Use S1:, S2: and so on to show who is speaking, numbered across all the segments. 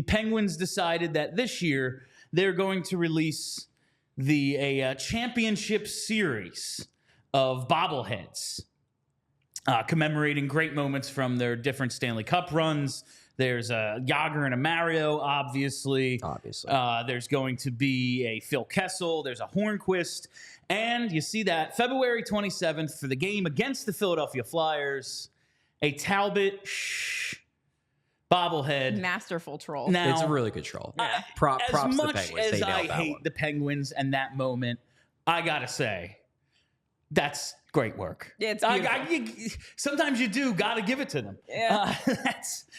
S1: Penguins decided that this year they're going to release a championship series of bobbleheads, commemorating great moments from their different Stanley Cup runs. There's a Jágr and a Mario, obviously. There's going to be a Phil Kessel. There's a Hornquist. And you see that February 27th for the game against the Philadelphia Flyers, a Talbot bobblehead.
S2: Masterful troll.
S3: Now, it's a really good troll.
S2: Yeah.
S3: Props to the Penguins.
S1: As much as I hate the Penguins and that moment, I got to say, that's great work.
S2: Yeah, it's beautiful.
S1: Sometimes you do got to give it to them.
S2: Yeah,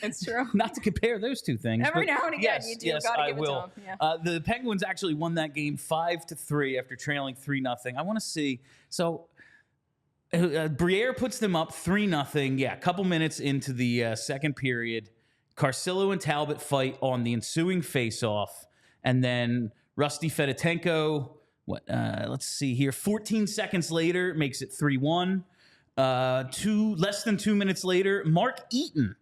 S1: it's
S2: true.
S1: Not to compare those two things.
S2: Every now and again, you do got to give it to them. Yeah.
S1: The Penguins actually won that game 5-3 after trailing 3-0. I want to see. So Briere puts them up 3-0. Yeah, a couple minutes into the second period. Carcillo and Talbot fight on the ensuing face-off. And then Rusty Fedotenko, let's see here, 14 seconds later, makes it 3-1. Less than 2 minutes later, Mark Eaton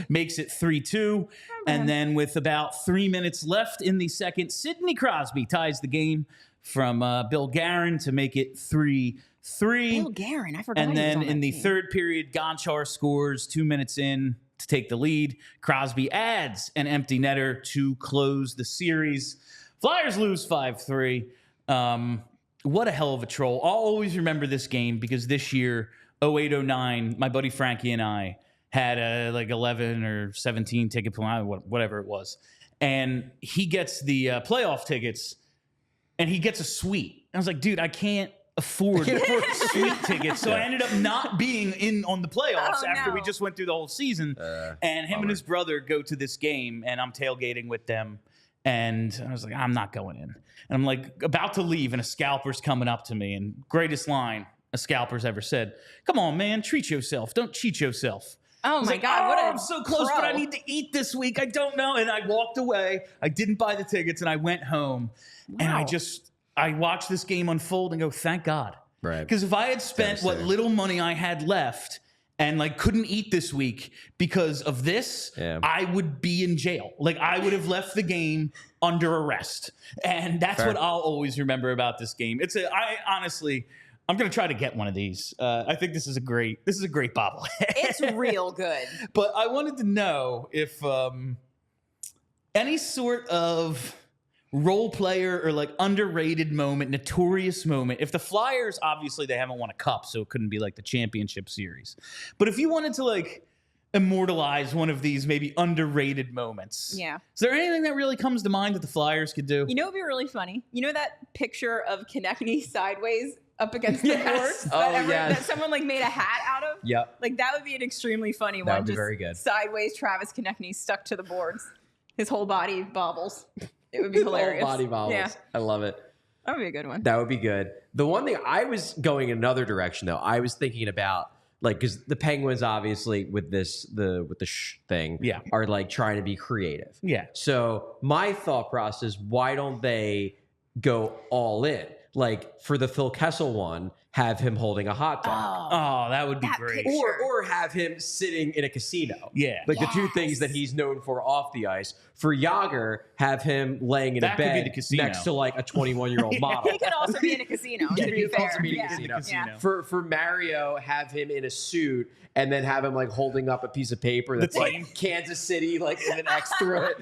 S1: makes it 3-2. And then with about 3 minutes left in the second, Sidney Crosby ties the game from Bill Guerin to make it 3-3.
S2: Bill Guerin, I forgot.
S1: And then in the third period, Gonchar scores 2 minutes in to take the lead. Crosby adds an empty netter to close the series. Flyers lose 5-3. What a hell of a troll. I'll always remember this game because this year, 08-09, my buddy Frankie and I had like 11 or 17 ticket points, whatever it was. And he gets the playoff tickets, and he gets a suite. I was like, dude, I can't afford suite tickets. So I ended up not being in on the playoffs after we just went through the whole season. And him and his brother go to this game, and I'm tailgating with them. And I was like, I'm not going in. And I'm like about to leave, and a scalper's coming up to me. And greatest line a scalper's ever said, come on, man, treat yourself. Don't cheat yourself.
S2: Oh, my God.
S1: I'm so close, but I need to eat this week. I don't know. And I walked away. I didn't buy the tickets, and I went home. Wow. And I watched this game unfold and go, thank God.
S3: Right.
S1: Because if I had spent what little money I had left and like couldn't eat this week because of this, I would be in jail. Like I would have left the game under arrest. And that's what I'll always remember about this game. I'm going to try to get one of these. I think this is a great bobblehead.
S2: It's real good.
S1: But I wanted to know if any sort of role player or like underrated moment, notorious moment. If the Flyers, obviously they haven't won a cup, so it couldn't be like the championship series. But if you wanted to like immortalize one of these maybe underrated moments.
S2: Yeah.
S1: Is there anything that really comes to mind that the Flyers could do?
S2: You know what would be really funny? You know that picture of Konechny sideways up against the boards that someone like made a hat out of?
S3: Yep.
S2: Like that would be an extremely funny one.
S3: That would be very good.
S2: Sideways Travis Konechny stuck to the boards. His whole body bobbles. It would be hilarious.
S3: Whole body bobbles. Yeah. I love it.
S2: That would be a good one.
S3: That would be good. The one thing I was going another direction though, I was thinking about like, because the Penguins obviously with the thing are like trying to be creative.
S1: Yeah.
S3: So my thought process, why don't they go all in? Like for the Phil Kessel one, have him holding a hot dog.
S1: Oh, that would be great.
S3: Or have him sitting in a casino.
S1: Yeah.
S3: Like the two things that he's known for off the ice. For Jágr, have him laying in a bed next to like a 21-year-old model.
S2: He could also be in a casino, to be fair.
S3: For Mario, have him in a suit and then have him like holding up a piece of paper that's like Kansas City, like with an X through it.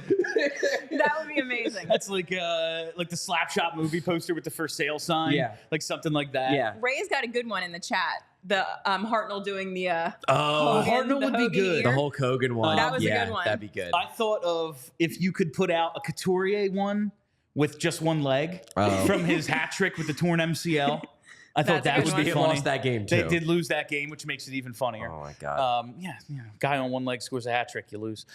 S2: That would be amazing.
S1: That's like the Slapshot movie poster with the for sale sign.
S3: Yeah.
S1: Like something like that.
S3: Yeah.
S2: Ray's got a good one in the chat. The Hartnell doing the
S1: Hartnell would be good.
S2: Ear.
S3: The Hulk Hogan one.
S2: That was a good one.
S3: That'd be good.
S1: I thought of if you could put out a Couturier one with just one leg from his hat trick with the torn MCL. I thought that would be funny.
S3: Lost that game too.
S1: They did lose that game, which makes it even funnier.
S3: Oh my God.
S1: Guy on one leg scores a hat trick, you lose.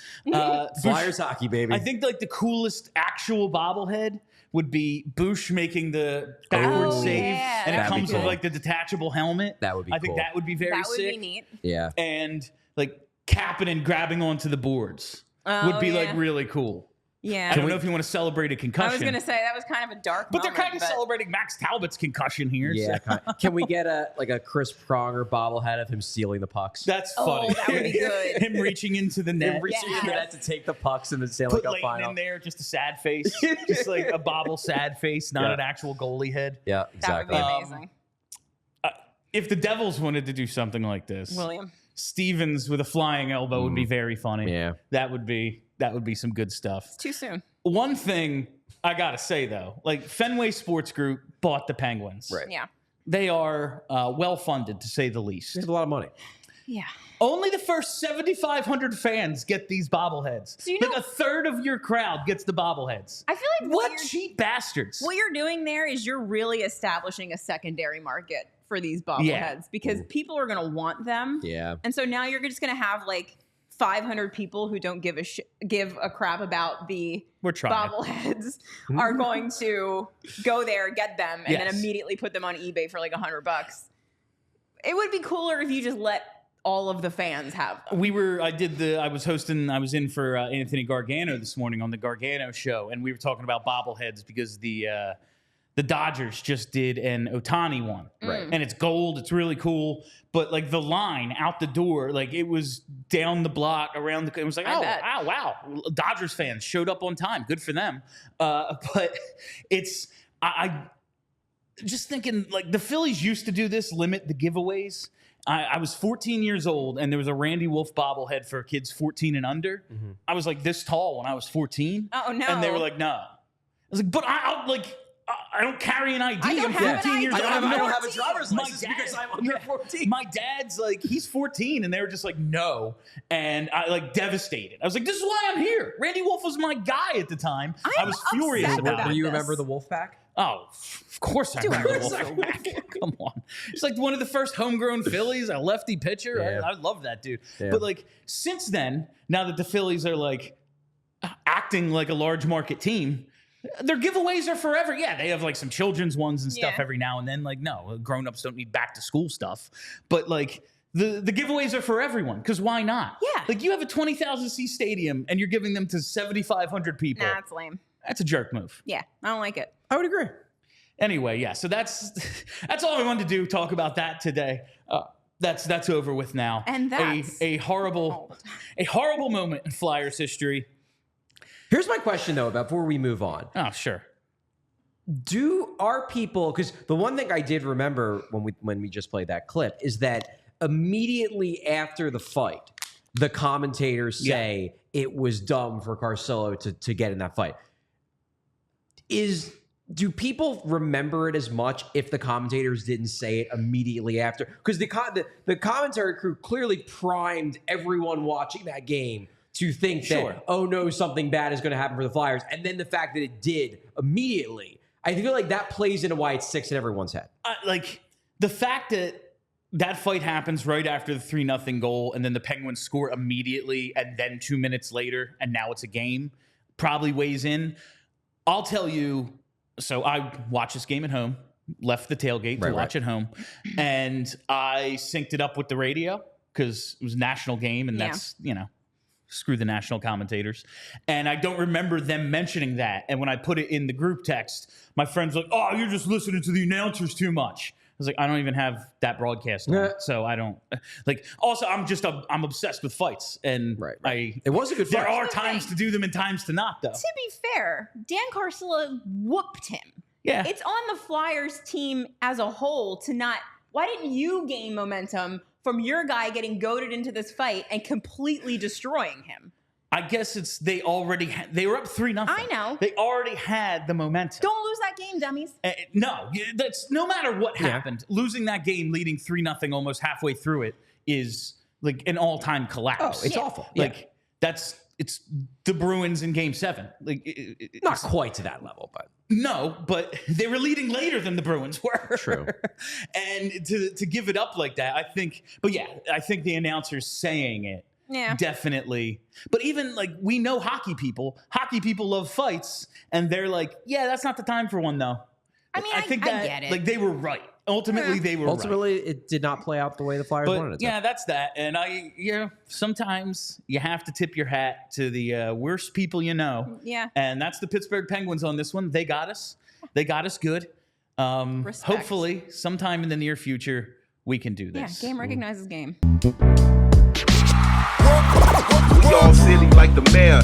S3: Flyers hockey, baby.
S1: I think like the coolest actual bobblehead would be Bush making the backward save, and it comes with like the detachable helmet.
S3: That would be cool.
S1: I think that would be very sick.
S2: That would be neat.
S3: Yeah.
S1: And like Kapanen grabbing onto the boards would be like really cool.
S2: Yeah.
S1: I don't know if you want to celebrate a concussion.
S2: I was going to say that was kind of a dark
S1: but
S2: moment.
S1: they're kind of celebrating Max Talbot's concussion here.
S3: Yeah.
S1: So.
S3: Can we get a Chris Pronger bobblehead of him stealing the pucks?
S1: That's funny.
S2: That would be good.
S1: Him reaching into the net.
S3: Him reaching into that to take the pucks in the Stanley
S1: Put
S3: Cup
S1: Leighton
S3: final.
S1: in there, just a sad face. Just like a bobble sad face, not an actual goalie head.
S3: Yeah, exactly.
S2: That would be amazing.
S1: If the Devils wanted to do something like this,
S2: William
S1: Stevens with a flying elbow would be very funny.
S3: Yeah.
S1: That would be some good stuff.
S2: It's too soon.
S1: One thing I gotta say though, like Fenway Sports Group bought the Penguins.
S3: Right.
S2: Yeah.
S1: They are well funded, to say the least.
S3: They have a lot of money.
S2: Yeah.
S1: Only the first 7,500 fans get these bobbleheads.
S2: So
S1: like a third of your crowd gets the bobbleheads.
S2: I feel like
S1: What cheap bastards!
S2: what you're doing there is you're really establishing a secondary market for these bobbleheads because people are going to want them.
S3: Yeah.
S2: And so now you're just going to have like 500 people who don't give a crap about the bobbleheads are going to go there, get them, and then immediately put them on eBay for like $100. It would be cooler if you just let all of the fans have them.
S1: I was in for Anthony Gargano this morning on the Gargano show, and we were talking about bobbleheads because the Dodgers just did an Ohtani one.
S3: Right.
S1: And it's gold. It's really cool. But like the line out the door, like it was down the block around it was like, wow. Dodgers fans showed up on time. Good for them. But I just thinking like the Phillies used to do this, limit the giveaways. I was 14 years old and there was a Randy Wolf bobblehead for kids 14 and under. Mm-hmm. I was like this tall when I was 14.
S2: Oh no.
S1: And they were like, no. I was like, but I don't carry an ID. I'm 14 years old.
S3: I don't have a driver's license because I'm under 14.
S1: My dad's like, he's 14. And they were just like, no. And I like devastated. I was like, this is why I'm here. Randy Wolf was my guy at the time. I was furious about it.
S3: Do you remember the Wolf Pack?
S1: Oh, of course I remember the Wolf Pack. Come on. It's like one of the first homegrown Phillies, a lefty pitcher.
S3: Yeah.
S1: I love that dude.
S3: Yeah.
S1: But like since then, now that the Phillies are like acting like a large market team, their giveaways are forever. Yeah, they have like some children's ones and stuff every now and then. Like, no, grown-ups don't need back to school stuff. But like the giveaways are for everyone because why not?
S2: Yeah.
S1: Like you have a 20,000 seat stadium and you're giving them to 7,500 people.
S2: Nah, that's lame.
S1: That's a jerk move.
S2: Yeah, I don't like it.
S3: I would agree.
S1: Anyway, yeah. So that's all I wanted to do. Talk about that today. That's over with now.
S2: And that's
S1: a horrible moment in Flyers history.
S3: Here's my question, though, before we move on.
S1: Oh, sure.
S3: Are people, because the one thing I did remember when we just played that clip is that immediately after the fight, the commentators say it was dumb for Carcillo to get in that fight. Do people remember it as much if the commentators didn't say it immediately after? Because the commentary crew clearly primed everyone watching that game to think that, oh no, something bad is going to happen for the Flyers. And then the fact that it did immediately, I feel like that plays into why it sticks in everyone's head.
S1: Like the fact that fight happens right after the 3-0 goal and then the Penguins score immediately and then 2 minutes later and now it's a game probably weighs in. I'll tell you, so I watched this game at home, left the tailgate to watch at home, and I synced it up with the radio because it was a national game and that's, screw the national commentators. And I don't remember them mentioning that. And when I put it in the group text, my friend's like, oh, you're just listening to the announcers too much. I was like, I don't even have that broadcast on, so I don't like. Also, I'm obsessed with fights, and it was a good fight. There are times to do them and times to not, though.
S2: To be fair, Dan Carcillo whooped him.
S1: Yeah, it's
S2: on the Flyers team as a whole to not. Why didn't you gain momentum from your guy getting goaded into this fight and completely destroying him?
S1: I guess they already they were up 3-0.
S2: I know.
S1: They already had the momentum.
S2: Don't lose that game, dummies.
S1: No, that's no matter what happened. Losing that game, leading 3-0 almost halfway through it is like an all-time collapse.
S3: Oh, it's awful.
S1: Like it's the Bruins in Game 7. Like
S3: not quite to that level, but
S1: no, but they were leading later than the Bruins were.
S3: True.
S1: And to give it up like that, I think the announcers saying it.
S2: Yeah,
S1: definitely. But even like we know hockey people love fights, and they're like, yeah, that's not the time for one though.
S2: I mean,
S1: I think that
S2: I get it.
S1: Like they were right. ultimately they were
S3: ultimately it did not play out the way the Flyers wanted it to.
S1: Yeah, that's that. And sometimes you have to tip your hat to the worst people you know.
S2: Yeah.
S1: And that's the Pittsburgh Penguins on this one. They got us. They got us good. Hopefully, sometime in the near future, we can do this.
S2: Yeah, game recognizes game.
S4: We all silly like the mayor.